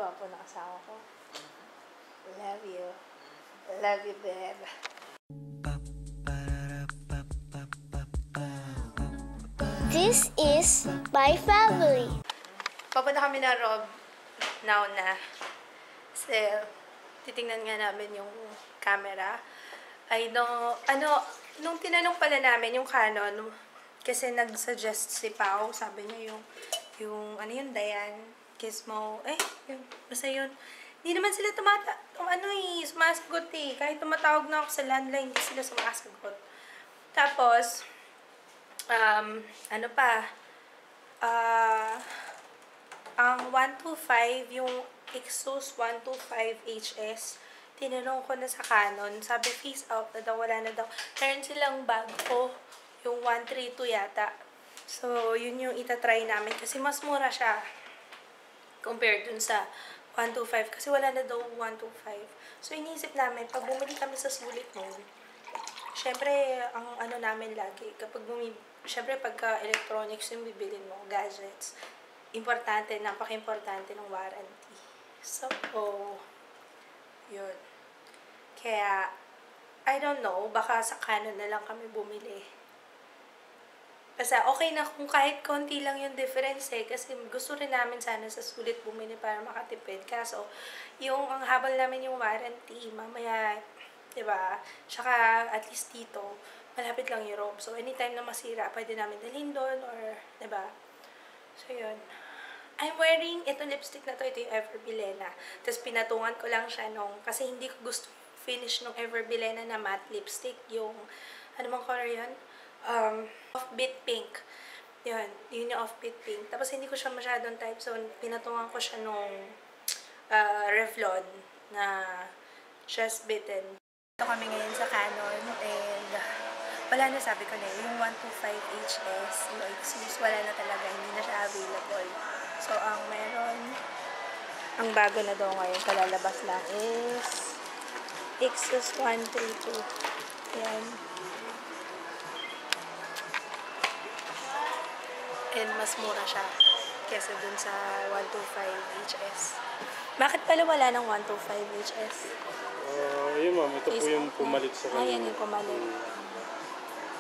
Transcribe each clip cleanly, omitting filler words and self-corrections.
Gwapo na asawa ko. Love you. Love you, babe. This is my family. Papunta kami na Rob now na. So, titingnan nga namin yung camera. I know, nung tinanong pala namin yung Canon, kasi nag-suggest si Pao, sabi niya yung Dayan, Gizmo, basta yun. Hindi naman sila sumasagot eh. Kahit tumatawag na ako sa landline, hindi sila sumasagot. Tapos, ang 125, yung Exos 125HS, tinanong ko na sa Canon, sabi face out na daw, wala na daw. Meron silang bago, yung 132 yata. So, yun yung itatry namin kasi mas mura siya compared dun sa 125 kasi wala na daw 125. So, iniisip namin, pag bumili kami sa sulit noon, syempre, ang namin lagi, syempre, pagka electronics yung bibilin mo, gadgets, napaka-importante ng warranty. So, yun. Kaya, I don't know, baka sa Canon na lang kami bumili. Basta, okay na kung kahit konti lang yung difference kasi gusto rin namin sana sa sulit bumili para makatipid. Kaso, ang habal namin yung warranty, mamaya, diba? Tsaka, at least dito, malapit lang yung Rob. So, anytime na masira, pwede namin dalhin doon or, diba? So, yun. I'm wearing ito lipstick na to. Ito yung Everbilena. Tapos, pinatungan ko lang siya kasi hindi ko gusto finish nung Everbilena na matte lipstick. Yung, ano bang color yun? Offbeat pink. Yun yung offbeat pink. Tapos, hindi ko siya masyadong type. So, pinatungan ko siya nung Revlon na Just Bitten. Ito kami ngayon sa Canon and wala na, sabi ko na yung 125HS, yung Exos, wala na talaga, hindi na siya available. So, ang bago na daw ngayon, kalalabas lang is Exos 132. Yan. And mas mura siya kesa dun sa 125HS. Bakit pala wala ng 125HS? Yun ma'am, ito po yung pumalit sa kanila. Yan yung pumalit.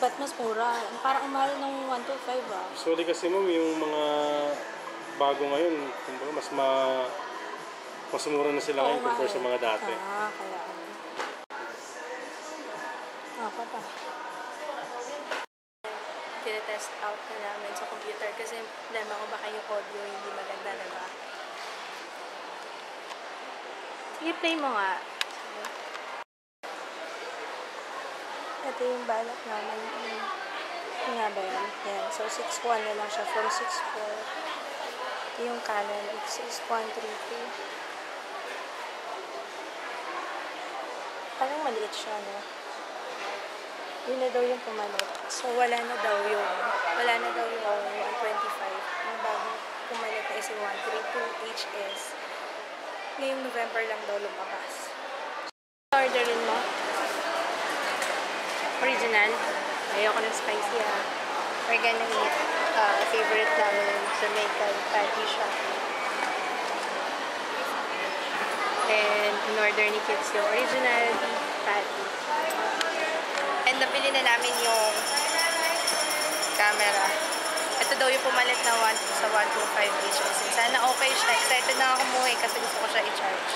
Ba't mas mura? Parang ang mahal ng 125 ah. Sorry kasi ma'am, yung mga bago ngayon, mas mura na sila ngayon compare sa mga dati. Kaya pata. Tinetest out na namin sa computer kasi problema ko baka yung audio hindi maganda, diba? Sige, play mo nga. Ito yung balak namin. Yung nga ba yan? Yan. So, 6.1 na lang siya from 6.4. Yung Canon Exos 132. Parang maliit siya, no? Yun na daw yung pumalit. So, wala na daw yung 125. Yung bago pumalit na is yung 132HS. Ngayong November lang daw lumabas. Orderin mo? Original. Ayoko ng spicy ah. We're gonna eat favorite namin Jamaican patty shop. And in-order ni Kids yung original beef patty. And nabili na namin yung camera. Ito daw yung pumalit na sa 125HS. Sana okay siya. Excited na ako umuwi kasi gusto ko siya i-charge.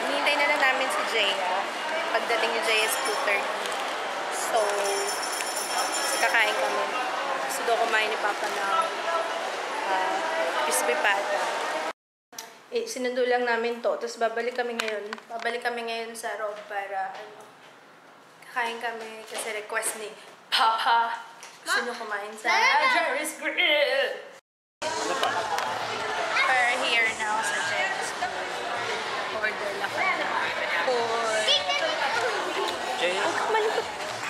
Hinihintay na lang namin si Jaya. Pagdating ni Jaya is 2:30. So, kakain kami. Gusto daw kumain ni Papa ng crispy pata. Sinundo lang namin to. Tapos babalik kami ngayon sa Rob para kakain kami kasi request ni Papa. Gusto nyo kumain sa Jerry's Grill. We're here now sa Jerry's Grill. Order lang kami.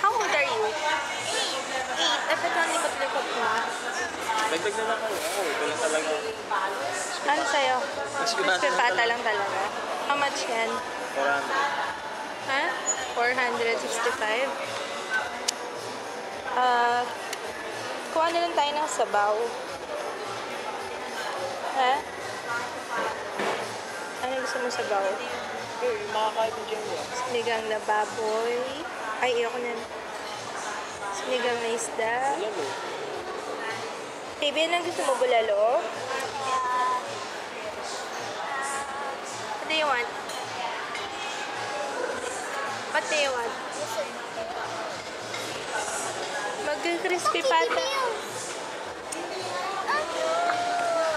How old are you? 8. Ba't ang likot-likot mo? Dagdag na lang kayo. Ito lang talaga. Ano sa'yo? Crispy pata lang talaga. How much yan? 400. Ha? 465? Kuha na lang tayo ng sabaw. Ha? sabaw. Makakain din dyan yan. Sinigang na baboy. Ay, ayoko na. Sinigang na isda. Ayan o. Baby, anong gusto mo, bulalo? What do you want? What do you want? Mag-crispy pata.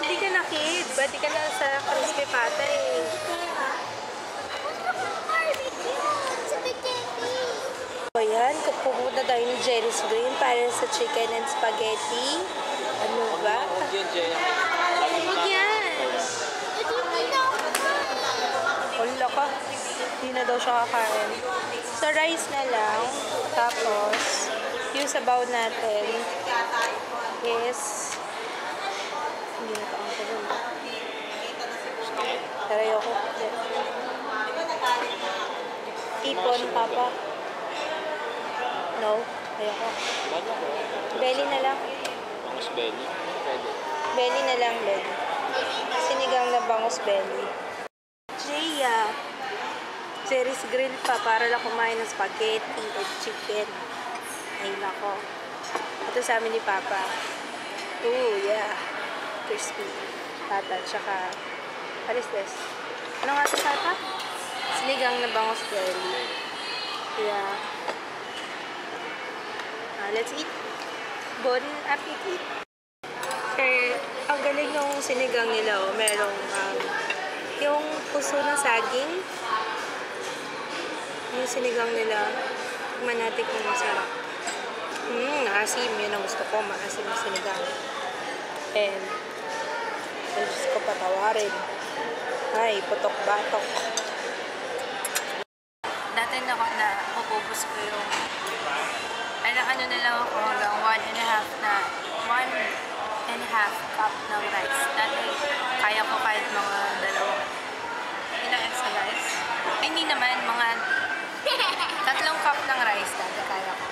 Hindi ka na kid. Ba't di ka na sa crispy pata eh? O yan, pupunta tayo ng Jerry's Green para sa chicken and spaghetti. Ano ba? Huwag yan, Jay. Huwag yan. Wala ka. Hindi na daw siya kakain. So, rice na lang. Tapos, yung sabaw natin is hindi na pa ang sabaw. Pero ayoko. Ipon, papa. No, ayoko. Ba't ako? Belly na lang. Bangus belly. Pwede. Belly na lang, belly. Sinigang na bangus belly. Jaya. Jerry's Grill pa para lang kumain ng spaghetti at chicken. Ay, nako. Ito sa amin ni Papa. Ooh, yeah. Crispy. Pata, tsaka... What is this? Ano nga ito, Papa? Sinigang na bangus belly. Yeah. Let's eat. Bon appetit. Ang galing yung sinigang nila, oh. Merong yung puso ng saging. Yung sinigang nila, manatik na masarap. Asim. Yun ang gusto ko. Maasim yung sinigang. And, ang gusto ko patawarin. Ay, putok-batok. Dati na upubos ko yung ano na lang ako hanggang 1.5 cup ng rice. Dati, kaya ko kahit mga dalawang ilang extra rice. Ay, hindi naman, mga 3 cup ng rice dati kaya ko.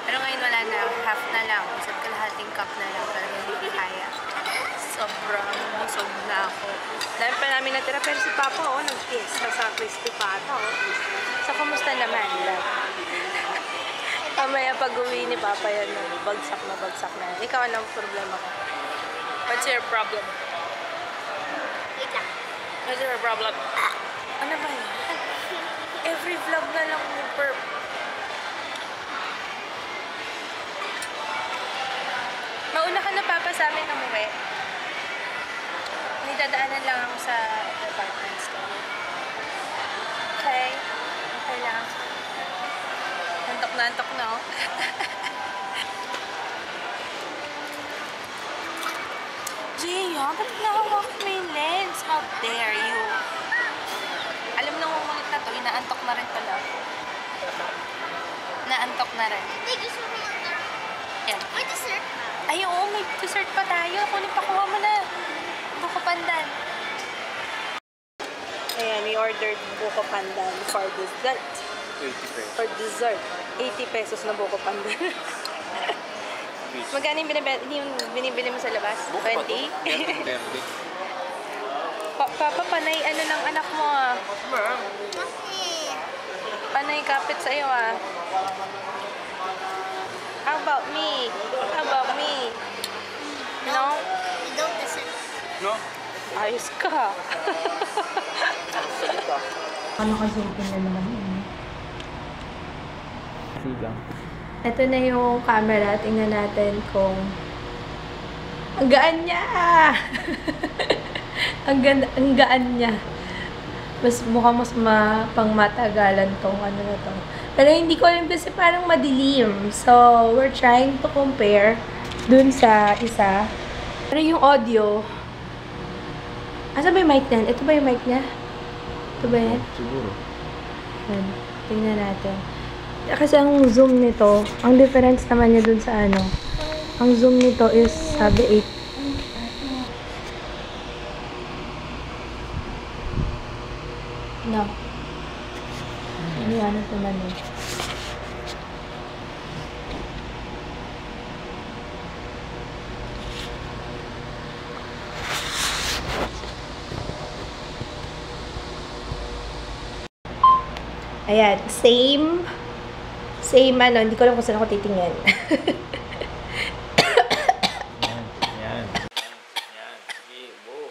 Pero ngayon wala na, half na lang. Isa't kalahating cup na lang, pero hindi kaya. Sobrang busog na ako. Dahil pa namin natira, pero si Papa, nag-fiesta sa crispy pata, So, kumusta naman? Mamaya pag-uwi ni Papa yan, bagsak na. Ikaw, anong problema ko? What's your problem? What's your problem? Ano ba yan? Every vlog na lang yung perp. Mauna ka na, Papa, sa amin umuwi. Nidadaanan lang ako sa department store. Okay? Okay lang. Antok na, oh. Gia, ba't nahawak mo yung lens? How dare you? Alam mo nang umulit na to, inaantok na rin pala. Naantok na rin. Hindi, gusto mo mag Yan. May dessert. Ay, oo, may dessert pa tayo. Kunin pa, kuha mo na. Buko pandan. Ayan, we ordered buko pandan for dessert. 80 pesos. For dessert. 80 pesos na buko pandan. Magkano yung binibili mo sa labas? Buko pa to? 20? Yan, 20. Papa, panay ano ng anak mo ah. Panay kapit sa'yo ah. How about me? How about me? No? You don't listen. No? Ayos ka. Ano kasi na naman yun? Sigang. Ito na yung camera. Tingnan natin kung ang gaan niya! ang gaan niya. Mukhang mas pangmatagalan tong ano na to. Pero hindi ko alam kasi parang madilim. So, we're trying to compare dun sa isa. Pero yung audio, asa ba yung mic niyan? Ito ba yung mic niya? Ito ba yan? Siguro. Yan. Tingnan natin. Kasi ang zoom nito, ang difference naman niya dun sa ano, ang zoom nito is sabi 8. No. Ano ito naman eh. Ayan, same ano, hindi ko alam kung saan ako titingin. Yan. Sige, go.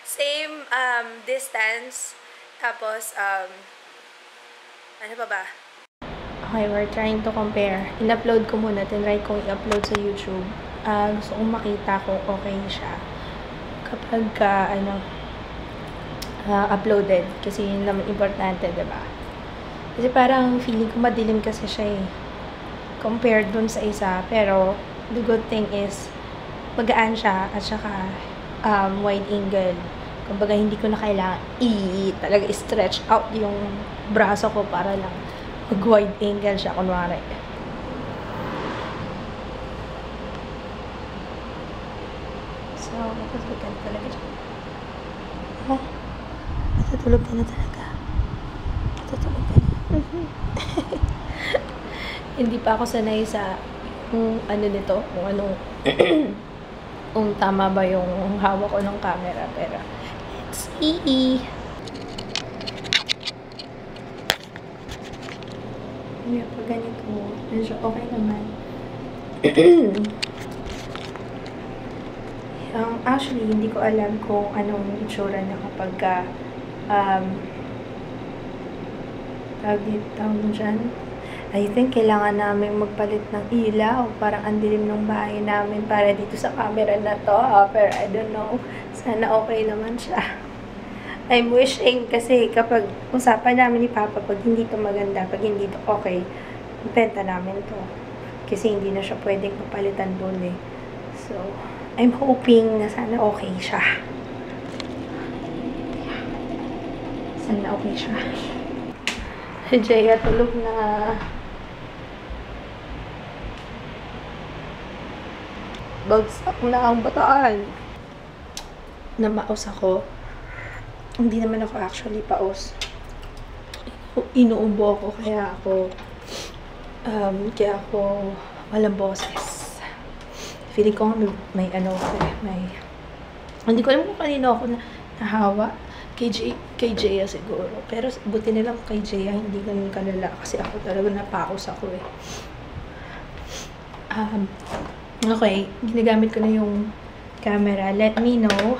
Same distance. Tapos, ano pa ba? Okay, we're trying to compare. In-upload ko muna. Tinry kong i-upload sa YouTube. Gusto kong makita kung okay siya. Kapag, uploaded. Kasi yun naman importante, diba? Kasi parang feeling ko madilim kasi siya eh. Compared dun sa isa. Pero, the good thing is, magaan siya at saka wide angle. Kumbaga, hindi ko na kailangan talaga stretch out yung braso ko para lang mag-wide angle siya, kunwari. So, matutulog ka na talaga siya. Matutulog ka na talaga. Matutulog ka na. Hindi pa ako sanay sa kung ano nito, kung anong kung tama ba yung hawak ko ng camera, pero let's see. Kaya pag ganito, medyo okay naman. Actually, hindi ko alam kung anong itsura niya kapag tawag dyan. I think kailangan namin magpalit ng ilaw. Parang ang dilim ng bahay namin para dito sa camera na to. Pero I don't know. Sana okay naman siya. I'm wishing kasi kapag usapan namin ni Papa, pag hindi to maganda, pag hindi to okay, benta namin to. Kasi hindi na siya pwedeng papalitan doon eh. So, I'm hoping na sana okay siya. Sana okay siya. Si Jaya tulog na. Bagsak na ang bataan. Namaos ako. Hindi naman ako actually paos. Inuubo ako kaya ako walang boses. Feeling ko may hindi ko alam kung kanino ako nahawa. Kay Jaya siguro. Pero buti na lang kay Jaya hindi ganun kalala kasi ako talaga napaos ako eh. Okay, ginagamit ko na yung camera. Let me know.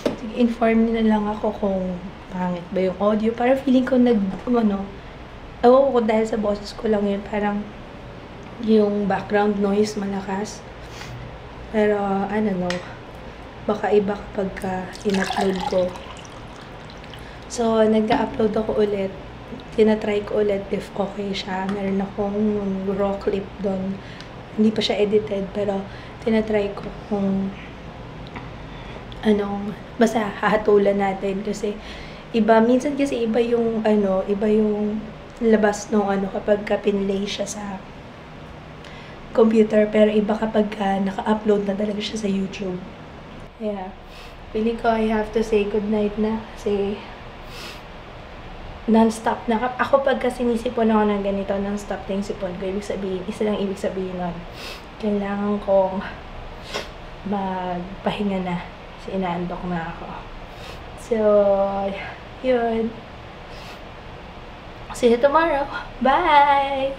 Sige, inform niyo na lang ako kung pangit ba yung audio. Para feeling ko ewan ko dahil sa boses ko lang yun. Parang yung background noise malakas. Pero, baka iba kapag in-upload ko. So, nag-upload ako ulit. Tinatry ko ulit if okay siya. Meron akong raw clip doon. Hindi pa siya edited, pero tinatry ko kung basta hahatulan natin kasi minsan kasi iba yung labas ng kapag pinlay siya sa computer, pero iba kapag naka-upload na talaga siya sa YouTube. Yeah. Feeling ko I have to say goodnight na kasi non-stop na. Ako pagka sinisipon ako ng ganito, non-stop na yung sipon ko. Ibig sabihin, isa lang ibig sabihin nun. Kailangan kong magpahinga na. Kasi inaandok na ako. So, yun. See you tomorrow. Bye!